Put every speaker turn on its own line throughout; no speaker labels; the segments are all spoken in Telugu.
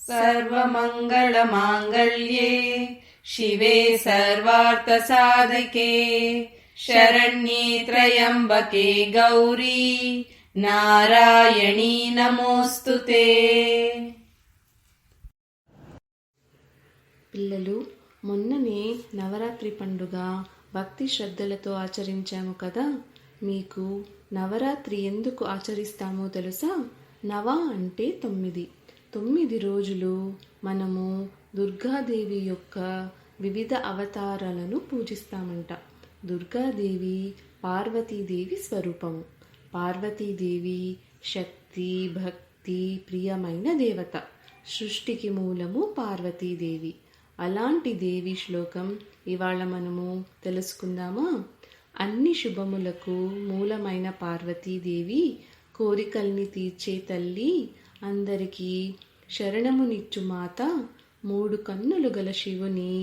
सर्वमङ्गलमाङ्गल्ये शिवे सर्वार्थसाधिके शरण्ये त्र्यम्बके गौरी नारायणी नमोस्तुते।
పిల్లలు, మొన్ననే నవరాత్రి పండుగ భక్తి శ్రద్ధలతో ఆచరించాము కదా. మీకు నవరాత్రి ఎందుకు ఆచరిస్తామో తెలుసా? నవ అంటే 9. 9 రోజులు మనము దుర్గాదేవి యొక్క వివిధ అవతారాలను పూజిస్తామంట. దుర్గాదేవి పార్వతీదేవి స్వరూపము. పార్వతీదేవి శక్తి, భక్తి, ప్రియమైన దేవత. సృష్టికి మూలము పార్వతీదేవి. అలాంటి దేవి శ్లోకం ఇవాళ మనము తెలుసుకుందామా? అన్ని శుభములకు మూలమైన పార్వతీదేవి, కోరికల్ని తీర్చే తల్లి, అందరికీ శరణమునిచ్చు మాత, 3 కన్నులు గల శివుని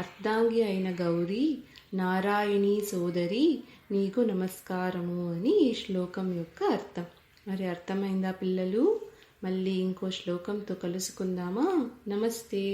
అర్ధాంగి అయిన గౌరీ, నారాయణీ సోదరి, నీకు నమస్కారము అని ఈ శ్లోకం యొక్క అర్థం. మరి అర్థమైందా పిల్లలు? మళ్ళీ ఇంకో శ్లోకంతో కలుసుకుందామా? నమస్తే.